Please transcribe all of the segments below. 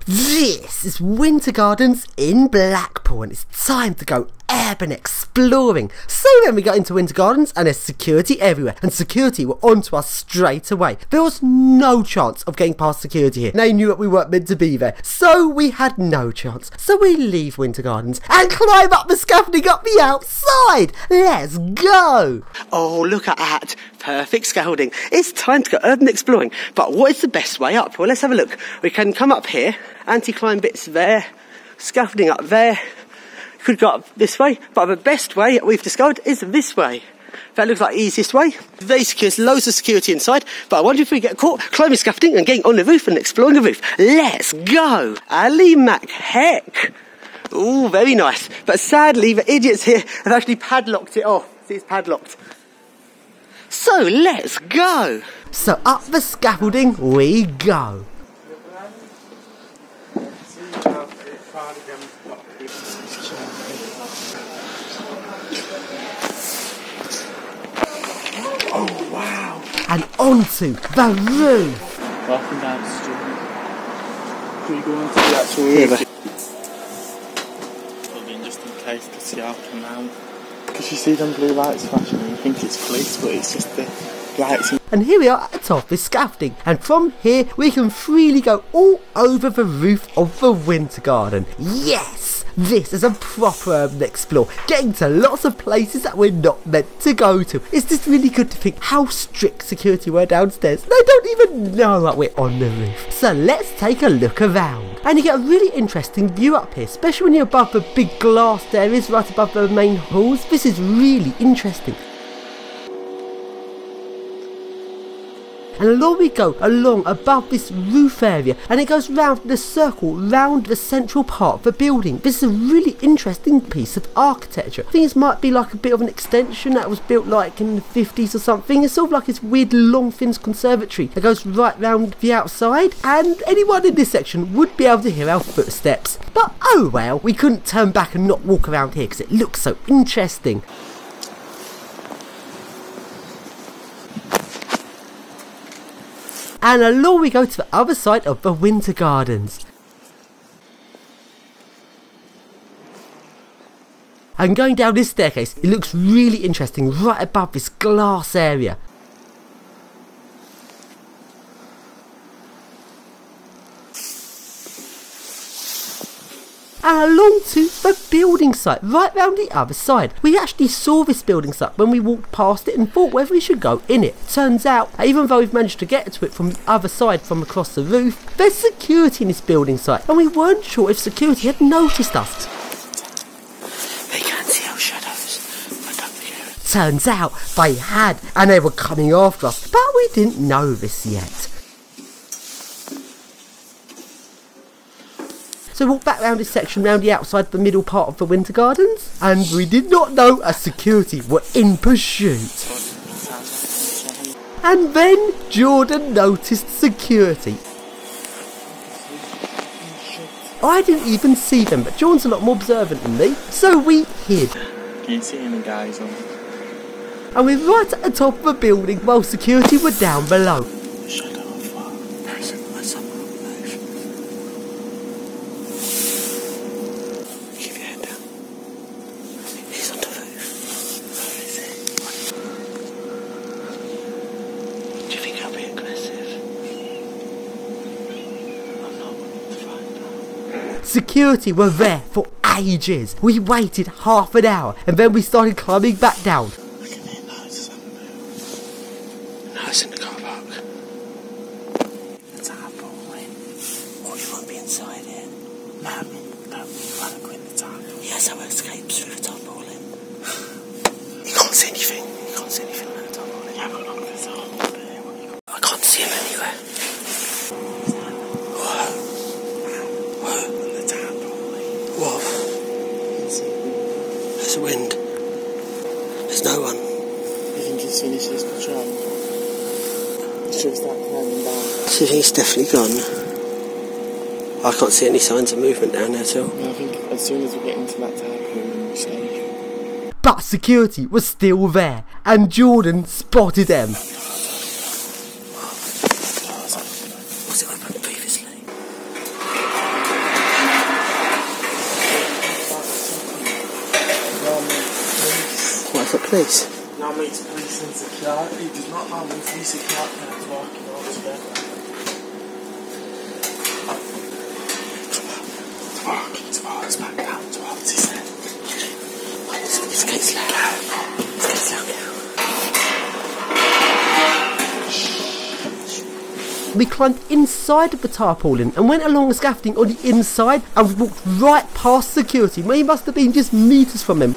This is Winter Gardens in Blackpool, and it's time to go urban exploring. So then we got into Winter Gardens and there's security everywhere, and security were onto us straight away. There was no chance of getting past security here. They knew that we weren't meant to be there, so we had no chance. So we leave Winter Gardens and climb up the scaffolding up the outside. Let's go. Oh, look at that. Perfect scaffolding. It's time to go urban exploring. But what is the best way up? Well, let's have a look. We can come up here, anti-climb bits there, scaffolding up there. Could go up this way, but the best way we've discovered is this way. That looks like the easiest way. Very secure, loads of security inside, but I wonder if we get caught climbing scaffolding and getting on the roof and exploring the roof. Let's go! Ali Mac, heck! Ooh, very nice. But sadly, the idiots here have actually padlocked it off. See, it's padlocked. So, let's go! So up the scaffolding we go. Oh, wow. And onto the roof. Walking down the street. Can we go on to the actual roof? Just in case to see how it come out. Because you see them blue lights flashing and you think it's police, but it's just the lights. And here we are at the top of this scaffolding, and from here we can freely go all over the roof of the Winter Garden. Yes! This is a proper urban explore, getting to lots of places that we're not meant to go to. It's just really good to think how strict security were downstairs. They don't even know that we're on the roof. So let's take a look around. And you get a really interesting view up here, especially when you're above the big glassed areas right above the main halls. This is really interesting. And along we go, along above this roof area, and it goes round in a circle, round the central part of the building. This is a really interesting piece of architecture. I think this might be like a bit of an extension that was built like in the 50s or something. It's sort of like this weird long fins conservatory that goes right round the outside, and anyone in this section would be able to hear our footsteps. But oh well, we couldn't turn back and not walk around here because it looks so interesting. And along we go to the other side of the Winter Gardens. And going down this staircase, it looks really interesting right above this glass area. And along to the building site, right round the other side. We actually saw this building site when we walked past it and thought whether we should go in it. Turns out, even though we've managed to get to it from the other side from across the roof, there's security in this building site, and we weren't sure if security had noticed us. They can't see our shadows. Turns out they had, and they were coming after us, but we didn't know this yet. So we walked back round this section, round the outside, the middle part of the Winter Gardens, and we did not know a security were in pursuit. And then Jordan noticed security. I didn't even see them, but Jordan's a lot more observant than me, so we hid. Can you see any guys on? And we're right at the top of the building while security were down below. Shadow of what? Person or someone on the roof. Keep your head down. He's on the roof. Where is he? Do you think I'll be aggressive? I'm not fine. Security were there for ages. We waited half an hour and then we started climbing back down. I can hear noises on the move. Nice in the car park. The tarpaulin. Or you won't be inside it. No, you want to go in the tarpaulin. Yes, I'll escape through the tarpaulin. You can't see anything. You can't see anything on the tarpaulin. Yeah, but look, there's a hole there. I can't see him anywhere. Whoa. The tarpaulin. Whoa. There's a wind. There's no one. You think he's finished his patrol? Should we start climbing down? So you think he's definitely gone? I can't see any signs of movement down there at all. No, I think as soon as we get into that tarpaulin, we're safe. But security was still there, and Jordan spotted them. was it open previously? What's the police? No, mate, it's police and security. It does not allow me free security to walking all together. Towards back down towards his head. Let's get slow. Let's get slow now. We climbed inside of the tarpaulin and went along the scaffolding on the inside, and we walked right past security. We must have been just metres from him.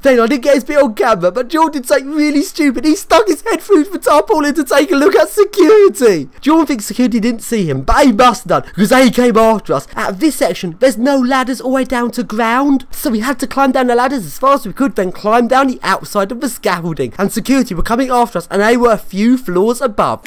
Then I didn't get his bit on camera, but Jordan did something really stupid. He stuck his head through the tarpaulin to take a look at security. Jordan thinks security didn't see him, but he must have done, because they came after us. At this section, there's no ladders all the way down to ground, so we had to climb down the ladders as far as we could, then climb down the outside of the scaffolding. And security were coming after us, and they were a few floors above.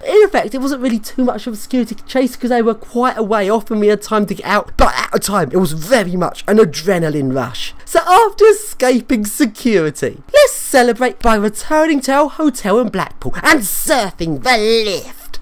In effect, it wasn't really too much of a security chase because they were quite a way off and we had time to get out, but at the time it was very much an adrenaline rush. So after escaping security, let's celebrate by returning to our hotel in Blackpool and surfing the lift.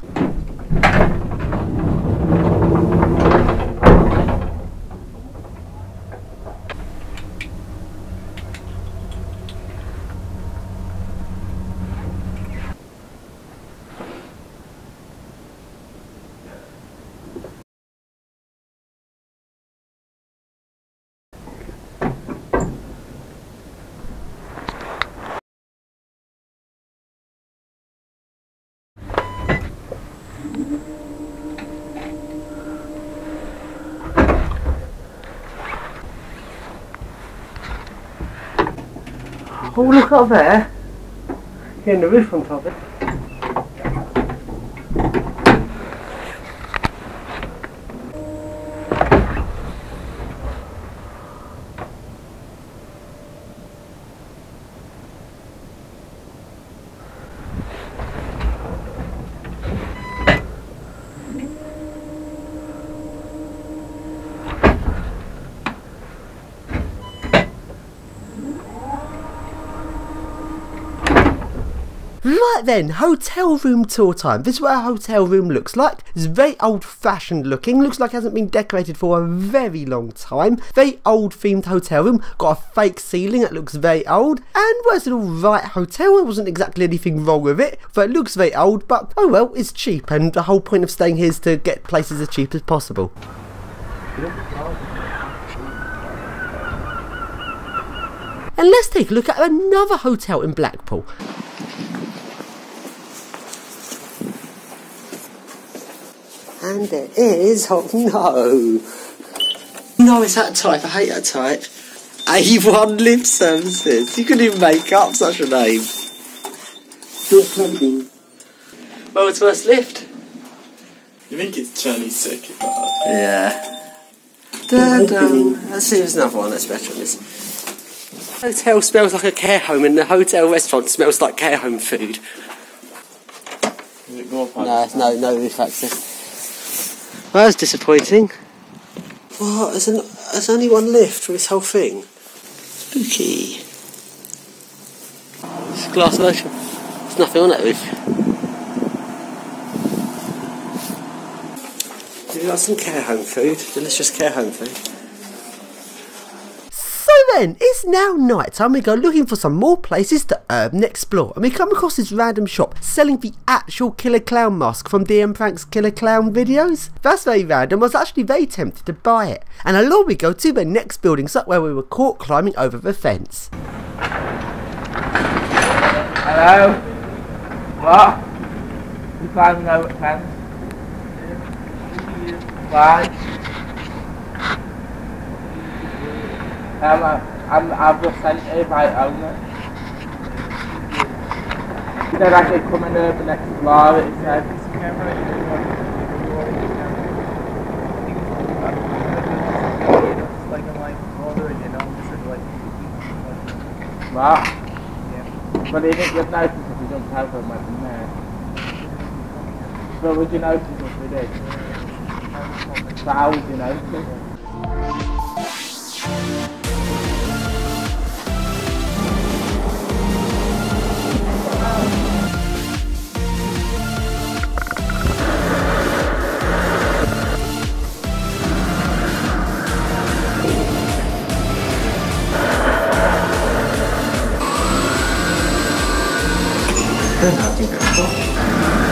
Oh, look up there. Getting the roof on top of it. Right then, hotel room tour time. This is what a hotel room looks like. It's very old fashioned looking, looks like it hasn't been decorated for a very long time. Very old themed hotel room, got a fake ceiling that looks very old, and well, it's an alright hotel. There wasn't exactly anything wrong with it, but it looks very old, but oh well, it's cheap, and the whole point of staying here is to get places as cheap as possible. And let's take a look at another hotel in Blackpool. And there is, oh no. No, it's that type, I hate that type. A1 Live Services. You couldn't even make up such a name. Good plumbing. World's worst lift. You think it's Chinese circuit? Yeah. Dun-dun. Let's see if there's another one that's better than this. Hotel smells like a care home and the hotel restaurant smells like care home food. Is it more fun? No roof access. Well, that was disappointing. What? There's only one lift for this whole thing? Spooky. It's a glass version. There's nothing on that roof. We've got some care home food. Delicious care home food. So then, it's now night time. We go looking for some more places to urban explore, and we come across this random shop selling the actual Killer Clown mask from DM Frank's Killer Clown videos. That's very random. I was actually very tempted to buy it. And along we go to the next building site where we were caught climbing over the fence. Hello? What? You climbing over the fence? Why? I've just sent you by owner. Said I could come and URBEX explore it, he said. What? Yeah. But he didn't give notice if we jumped over and went from there. But would you notice if we did? So how would you notice? Good hunting, people.